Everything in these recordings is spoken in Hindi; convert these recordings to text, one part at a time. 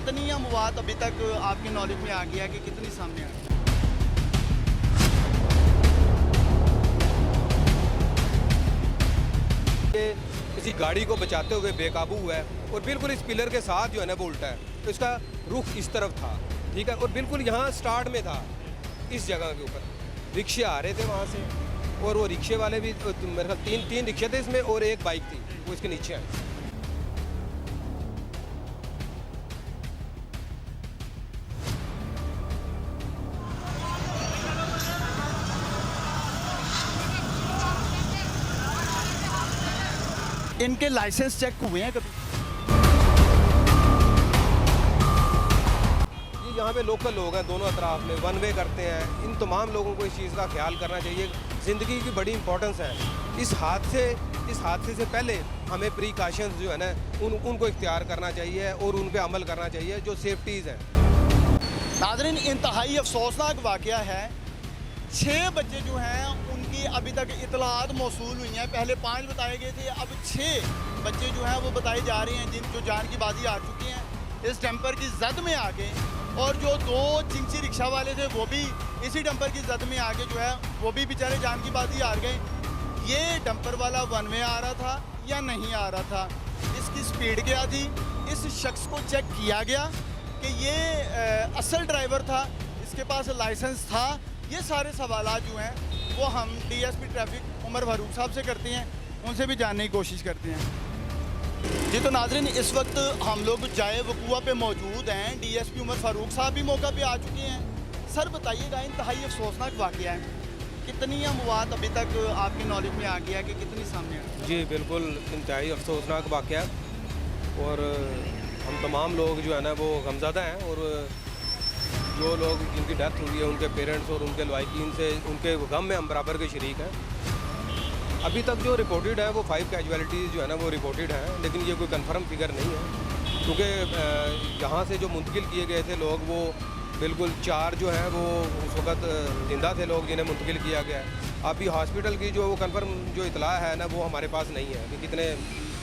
कितनी अमवात अभी तक आपके नॉलेज में आ गया कि कितनी सामने आ गई? किसी गाड़ी को बचाते हुए बेकाबू हुआ है और बिल्कुल इस पिलर के साथ जो है ना वो उल्टा है, तो इसका रुख इस तरफ था, ठीक है, और बिल्कुल यहाँ स्टार्ट में था इस जगह के ऊपर। रिक्शे आ रहे थे वहाँ से और वो रिक्शे वाले भी मेरे ख्याल तीन रिक्शे थे इसमें और एक बाइक थी, वो इसके नीचे आई। इनके लाइसेंस चेक हुए हैं कभी? ये यहाँ पे लोकल लोग हैं, दोनों अतराफ में वन वे करते हैं। इन तमाम लोगों को इस चीज़ का ख्याल करना चाहिए। ज़िंदगी की बड़ी इंपॉर्टेंस है। इस हादसे से पहले हमें प्रिकॉशंस जो है ना उनको इख्तियार करना चाहिए और उन पे अमल करना चाहिए जो सेफ्टीज़ हैं। नाज़रीन, इंतहाई अफसोसनाक वाक़या है। 6 बच्चे जो हैं उनकी अभी तक इतलात मौसूल हुई हैं। पहले 5 बताए गए थे, अब 6 बच्चे जो हैं वो बताए जा रहे हैं जिन जो जान की बाजी आ चुकी हैं इस डंपर की जद में आके। और जो 2 चिंची रिक्शा वाले थे वो भी इसी डंपर की जद में आके जो है वो भी बेचारे जान की बाजी हार गए। ये डंपर वाला वन वे आ रहा था या नहीं आ रहा था, इसकी स्पीड क्या थी, इस शख्स को चेक किया गया कि ये असल ड्राइवर था, इसके पास लाइसेंस था। ये सारे सवालात जो हैं वो हम डीएसपी ट्रैफिक उमर फारूक साहब से करते हैं, उनसे भी जानने की कोशिश करते हैं। जी तो नाज़रीन, इस वक्त हम लोग जाए वकूआ पे मौजूद हैं। डीएसपी उमर फारूक साहब भी मौका पे आ चुके हैं। सर बताइएगा, इंतहाई अफसोसनाक वाक़या है, कितनी अमवात अभी तक आपके नॉलेज में आ गया कि कितनी सामने आ गई? जी बिल्कुल, इंतहाई अफसोसनाक वाक़या है और हम तमाम लोग जो है ना वो गमज़दा हैं और जो लोग जिनकी डेथ हुई है उनके पेरेंट्स और उनके लवाकिन से उनके गम में हम बराबर के शरीक हैं। अभी तक जो रिपोर्टेड है वो 5 कैजुअलिटीज़ जो है ना वो रिपोर्टेड हैं, लेकिन ये कोई कंफर्म फिगर नहीं है क्योंकि यहाँ से जो मुंतकिल किए गए थे लोग वो बिल्कुल 4 जो हैं वो उस वक़्त ज़िंदा थे लोग जिन्हें मुंतकिल किया गया है। अभी हॉस्पिटल की जो वो कंफर्म जो इतला है ना वो हमारे पास नहीं है कि कितने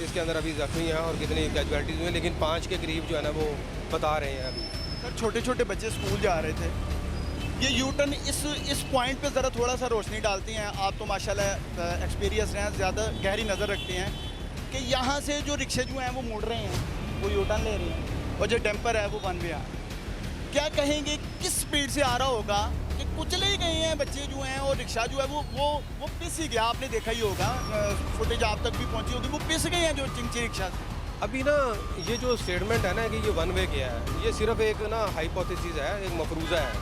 इसके अंदर अभी ज़ख्मी हैं और कितनी कैजुअलिटीज़ हुई हैं, लेकिन 5 के करीब जो है ना वो बता रहे हैं अभी। सर, छोटे छोटे बच्चे स्कूल जा रहे थे। ये यू टर्न इस पॉइंट पे ज़रा थोड़ा सा रोशनी डालती हैं। आप तो माशाल्लाह एक्सपीरियंस हैं, ज़्यादा गहरी नज़र रखते हैं कि यहाँ से जो रिक्शे जो हैं वो मुड़ रहे हैं, वो यू टर्न ले रहे हैं और जो डंपर है वो वन वे आ रहा है। क्या कहेंगे, किस स्पीड से आ रहा होगा कि कुचले ही गए हैं बच्चे जो हैं और रिक्शा जो है वो पिस ही गया। आपने देखा ही होगा, फुटेज आप तक भी पहुँची होगी, वो पिस गए हैं जो चिंची रिक्शा से। अभी ना ये जो स्टेटमेंट है ना कि ये वन वे गया है, ये सिर्फ एक ना हाइपोथेसिस है, एक मफरूज़ा है,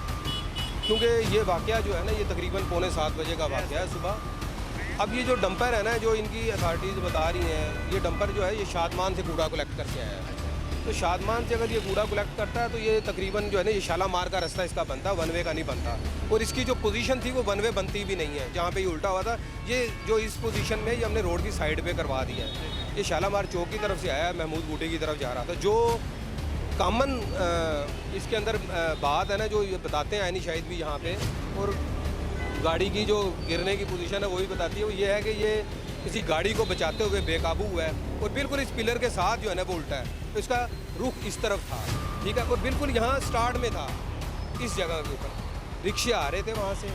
क्योंकि ये वाक़या जो है ना ये तकरीबन 6:45 बजे का वाक़या है सुबह। अब ये जो डंपर है ना जो इनकी अथॉरिटीज़ बता रही हैं, ये डंपर जो है ये शादमान से कूड़ा कलेक्ट करके आया है। तो शादमान से अगर ये कूड़ा कलेक्ट करता है तो ये तकरीबन जो है ना ये शालामार का रास्ता इसका बनता, वन वे का नहीं बनता। और इसकी जो पोजीशन थी वो वन वे बनती भी नहीं है, जहाँ पे ये उल्टा हुआ था। ये जो इस पोजीशन में ये हमने रोड की साइड पे करवा दिया है। ये शालामार चौक की तरफ से आया, महमूद बूटे की तरफ जा रहा था। जो कॉमन इसके अंदर बात है ना जो ये बताते हैं आइनी शाहिद भी यहाँ पे, और गाड़ी की जो गिरने की पोजीशन है वही बताती है, वो ये है कि ये किसी गाड़ी को बचाते हुए बेकाबू हुआ है और बिल्कुल इस पिलर के साथ जो है ना वो उल्टा है, तो इसका रुख इस तरफ था, ठीक है, और बिल्कुल यहाँ स्टार्ट में था इस जगह के ऊपर। रिक्शे आ रहे थे वहाँ से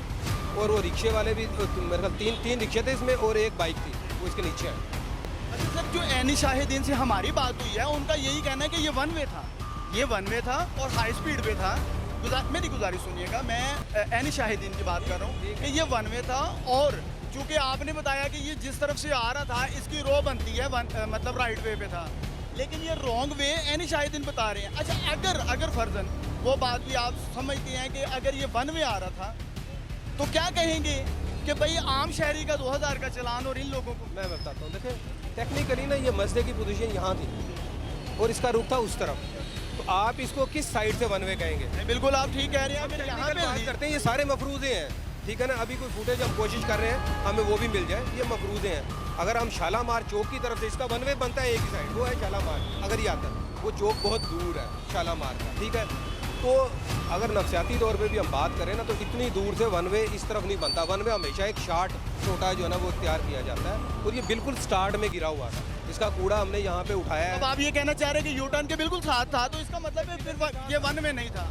और वो रिक्शे वाले भी मेरे ख्याल 3 रिक्शे थे इसमें और एक बाइक थी, वो इसके नीचे आए। अच्छा सर, जो ऐनी शाहिदीन से हमारी बात हुई है उनका यही कहना है कि ये वन वे था, ये वन वे था और हाई स्पीड पे था। मेरी गुजारिश सुनिएगा, मैं ऐनी शाहिदीन की बात कर रहा हूँ कि ये वन वे था और चूँकि आपने बताया कि ये जिस तरफ से आ रहा था इसकी रो बनती है मतलब राइट वे पे था, लेकिन ये रॉन्ग वे ऐनी शाहिदीन बता रहे हैं। अच्छा, अगर फर्जन वो बात भी आप समझते हैं कि अगर ये वन वे आ रहा था तो क्या कहेंगे कि भाई आम शहरी का 2000 का चलान और इन लोगों को? मैं बताता हूँ, देखें टेक्निकली ना ये मसले की पोजीशन यहाँ थी और इसका रुख था उस तरफ, तो आप इसको किस साइड से वन वे कहेंगे? नहीं, बिल्कुल आप ठीक कह रहे हैं। अगर यहाँ पे बात करते हैं, ये सारे मफरूज़े हैं, ठीक है ना। अभी कोई फुटेज हम कोशिश कर रहे हैं हमें वो भी मिल जाए, ये मफरूज़े हैं। अगर हम शालामार चौक की तरफ से इसका वन वे बनता है एक ही साइड, वो है शालामार। अगर ये आता है वो चौक बहुत दूर है शालामार का, ठीक है। तो अगर नफसियाती तौर पे भी हम बात करें ना, तो इतनी दूर से वन वे इस तरफ नहीं बनता। वन वे हमेशा एक शार्ट छोटा जो है ना वो इख्तियार किया जाता है, और ये बिल्कुल स्टार्ट में गिरा हुआ था। इसका कूड़ा हमने यहाँ पे उठाया अब है। आप ये कहना चाह रहे हैं कि यू टर्न के बिल्कुल साथ था, तो इसका मतलब है फिर ये वन में नहीं था।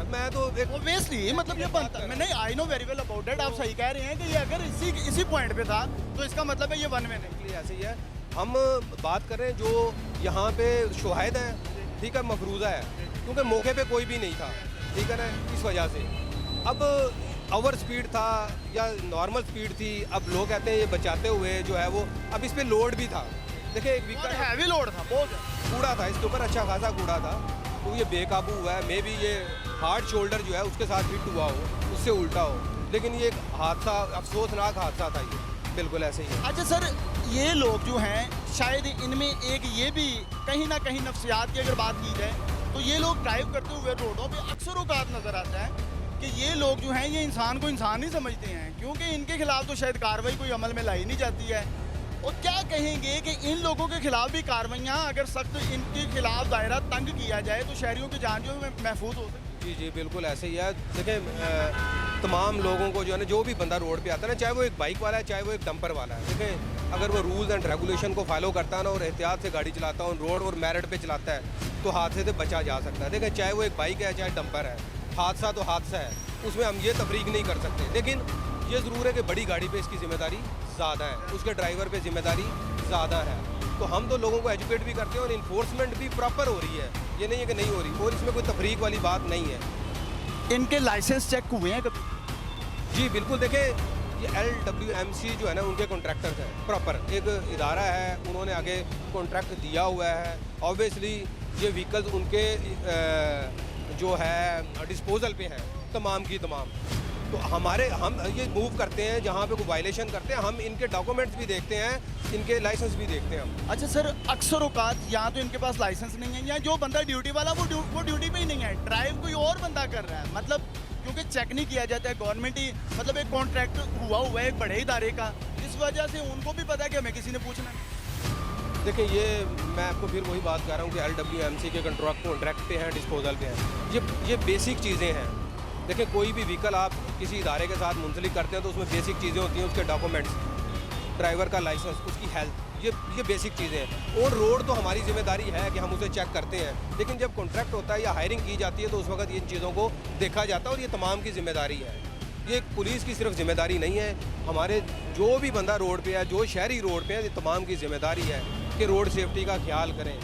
मैं तो एक ऑब्वियसली मतलब ये बनता, मैं नहीं, I know very well about it. आप सही कह रहे हैं कि ये अगर इसी पॉइंट पे था तो इसका मतलब है ये वन में नहीं। इसलिए ऐसे ही है। हम बात करें जो यहाँ पे शुहायद हैं, ठीक है, मफरूज़ा है, क्योंकि मौके पे कोई भी नहीं था, ठीक है ना, इस वजह से। अब ओवर स्पीड था या नॉर्मल स्पीड थी, अब लोग कहते हैं ये बचाते हुए जो है वो, अब इस पे लोड भी था। देखिए एक और व्हीकल हैवी लोड था, बहुत कूड़ा था इसके ऊपर, अच्छा खासा कूड़ा था, तो ये बेकाबू हुआ है। मे बी ये हार्ड शोल्डर जो है उसके साथ हिट हुआ हो, उससे उल्टा हो, लेकिन ये एक हादसा, अफसोसनाक हादसा था ये, बिल्कुल ऐसे ही है। अच्छा सर, ये लोग जो हैं शायद इनमें एक ये भी कहीं ना कहीं नफ्सियात की अगर बात की जाए, तो ये लोग ड्राइव करते हुए रोडों पे अक्सर औकात नज़र आता है कि ये लोग जो हैं ये इंसान को इंसान ही समझते हैं, क्योंकि इनके खिलाफ तो शायद कार्रवाई कोई अमल में लाई नहीं जाती है। और क्या कहेंगे कि इन लोगों के खिलाफ भी कार्रवाइयाँ अगर सख्त इनके खिलाफ दायरा तंग किया जाए तो शहरियों की जान जो है महफूज हो सकती जी जी बिल्कुल ऐसे ही है। देखें तमाम लोगों को जो है ना, जो भी बंदा रोड पे आता है ना, चाहे वो एक बाइक वाला है चाहे वो एक डंपर वाला है, देखें अगर वो रूल्स एंड रेगुलेशन को फॉलो करता है ना और एहतियात से गाड़ी चलाता है, रोड और मेरिट पे चलाता है, तो हादसे से बचा जा सकता है। देखें चाहे वो एक बाइक है चाहे डंपर है, हादसा तो हादसा है, उसमें हम ये तफरीक नहीं कर सकते। लेकिन ये ज़रूर है कि बड़ी गाड़ी पे इसकी जिम्मेदारी ज़्यादा है, उसके ड्राइवर पे जिम्मेदारी ज़्यादा है। तो हम तो लोगों को एजुकेट भी करते हैं और इन्फोर्समेंट भी प्रॉपर हो रही है, ये नहीं है कि नहीं हो रही, और इसमें कोई तफरीक वाली बात नहीं है। है। इनके लाइसेंस चेक हुए हैं कभी? जी बिल्कुल, देखें ये LWMC जो है ना उनके कॉन्ट्रैक्टर्स हैं, प्रॉपर एक इदारा है, उन्होंने आगे कॉन्ट्रैक्ट दिया हुआ है। ऑब्वियसली ये व्हीकल्स उनके जो है डिस्पोजल पे हैं तमाम की तमाम। तो हम ये मूव करते हैं जहाँ पे कोई वायलेशन करते हैं, हम इनके डॉक्यूमेंट्स भी देखते हैं, इनके लाइसेंस भी देखते हैं हम। अच्छा सर, अक्सर औकात यहाँ तो इनके पास लाइसेंस नहीं है, या जो बंदा ड्यूटी वाला वो ड्यूटी पे ही नहीं है, ड्राइव कोई और बंदा कर रहा है, मतलब क्योंकि चेक नहीं किया जाता है, गवर्नमेंट ही मतलब एक कॉन्ट्रैक्ट हुआ है एक बड़े इदारे का, इस वजह से उनको भी पता है कि हमें किसी ने पूछना है। देखिए ये मैं आपको फिर वही बात कर रहा हूँ कि LWMC के कॉन्ट्रैक्ट पे हैं, डिस्पोजल पे हैं, ये बेसिक चीज़ें हैं। देखिए कोई भी व्हीकल आप किसी इदारे के साथ मुंसलिक करते हैं तो उसमें बेसिक चीज़ें होती हैं, उसके डॉक्यूमेंट्स, ड्राइवर का लाइसेंस, उसकी हेल्थ, ये बेसिक चीज़ें हैं। और रोड तो हमारी जिम्मेदारी है कि हम उसे चेक करते हैं, लेकिन जब कॉन्ट्रैक्ट होता है या हायरिंग की जाती है तो उस वक्त इन चीज़ों को देखा जाता है, और ये तमाम की जिम्मेदारी है। ये पुलिस की सिर्फ जिम्मेदारी नहीं है, हमारे जो भी बंदा रोड पे है, जो शहरी रोड पे है, ये तमाम की जिम्मेदारी है कि रोड सेफ्टी का ख्याल करें।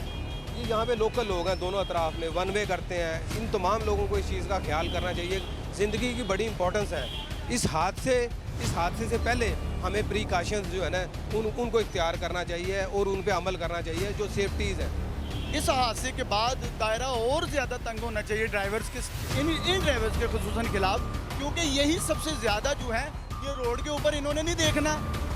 ये यहाँ पे लोकल लोग हैं दोनों अतराफ में, वन वे करते हैं, इन तमाम लोगों को इस चीज़ का ख्याल करना चाहिए। ज़िंदगी की बड़ी इंपॉर्टेंस है। इस हादसे से पहले हमें प्रिकॉशंस जो है ना उनको इख्तियार करना चाहिए और उन पे अमल करना चाहिए जो सेफ्टीज़ हैं। इस हादसे के बाद दायरा और ज़्यादा तंग होना चाहिए ड्राइवर्स के, इन ड्राइवर्स के खुसूसन खिलाफ, क्योंकि यही सबसे ज़्यादा जो है ये रोड के ऊपर इन्होंने नहीं देखना,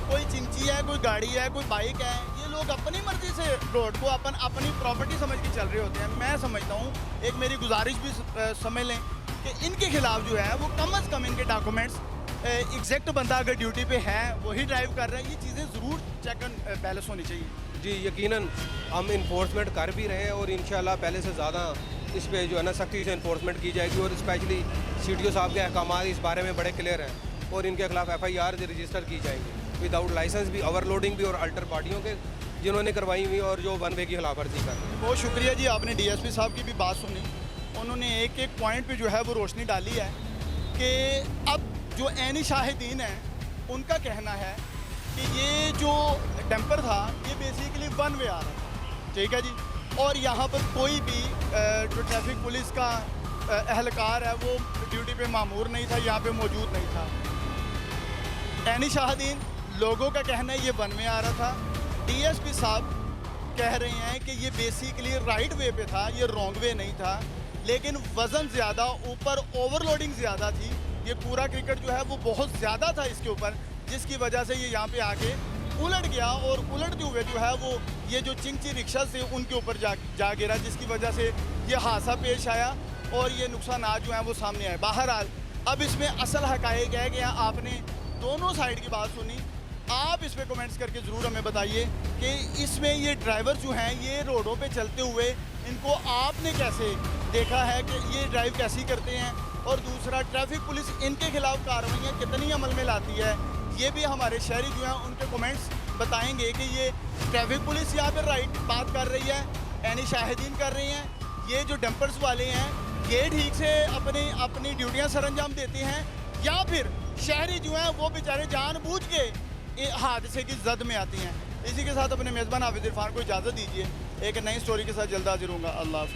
कोई चिंची है, कोई गाड़ी है, कोई बाइक है, ये लोग अपनी मर्जी से रोड को अपनी प्रॉपर्टी समझ के चल रहे होते हैं। मैं समझता हूँ, एक मेरी गुजारिश भी समझ लें कि इनके खिलाफ जो है वो कम अज़ कम इनके डॉक्यूमेंट्स, एग्जैक्ट बंदा अगर ड्यूटी पे है वही ड्राइव कर रहा है, ये चीज़ें ज़रूर चेक एंड बैलेंस होनी चाहिए। जी यकीनन हम इन्फोर्समेंट कर भी रहे हैं और इंशाल्लाह पहले से ज़्यादा इस पे जो है ना सख्ती से इन्फोर्समेंट की जाएगी, और स्पेशली CTO साहब के अहकाम इस बारे में बड़े क्लियर हैं और इनके खिलाफ FIR रजिस्टर की जाएंगी विदाउट लाइसेंस भी, ओवरलोडिंग भी और अल्टर पार्टियों के जिन्होंने करवाई हुई और जो वन वे की खिलाफवर्जी कर रही है। बहुत शुक्रिया जी, आपने DSP साहब की भी बात सुनी, उन्होंने एक एक पॉइंट पे जो है वो रोशनी डाली है कि अब जो ऐनी शाहिदीन हैं उनका कहना है कि ये जो डंपर था ये बेसिकली वन वे आ रहा था, ठीक है जी, और यहाँ पर कोई भी जो ट्रैफिक पुलिस का एहलकार है वो ड्यूटी पे मामूर नहीं था, यहाँ पे मौजूद नहीं था। ऐनी शाहिदीन लोगों का कहना है ये वन वे आ रहा था, DSP साहब कह रहे हैं कि ये बेसिकली राइट वे पे था, ये रॉन्ग वे नहीं था, लेकिन वज़न ज़्यादा, ऊपर ओवरलोडिंग ज़्यादा थी, ये पूरा क्रिकेट जो है वो बहुत ज़्यादा था इसके ऊपर, जिसकी वजह से ये यहाँ पे आके उलट गया, और उलटते हुए जो है वो ये जो चिंची रिक्शा से उनके ऊपर जा गिरा, जिसकी वजह से ये हादसा पेश आया और ये नुकसानात जो हैं वो सामने आए। बहरहाल अब इसमें असल हक़ाइक़ है कि आपने दोनों साइड की बात सुनी, आप इस पर कमेंट्स करके ज़रूर हमें बताइए कि इसमें ये ड्राइवर जो हैं ये रोडों पे चलते हुए इनको आपने कैसे देखा है कि ये ड्राइव कैसी करते हैं, और दूसरा ट्रैफिक पुलिस इनके खिलाफ कार्रवाइयाँ कितनी अमल में लाती है, ये भी हमारे शहरी जो हैं उनके कमेंट्स बताएंगे कि ये ट्रैफिक पुलिस यहाँ पर राइट बात कर रही है, यानी शाहिदीन कर रही हैं, ये जो डंपर्स वाले हैं ये ठीक से अपनी ड्यूटियाँ सर अंजाम देते हैं, या फिर शहरी जो हैं वो बेचारे जानबूझ के हादसे की जद में आती हैं। इसी के साथ अपने मेज़बान हाफिज़ इरफान को इजाज़त दीजिए, एक नई स्टोरी के साथ जल्द हाजिर होऊंगा। अल्लाह हाफ़िज़।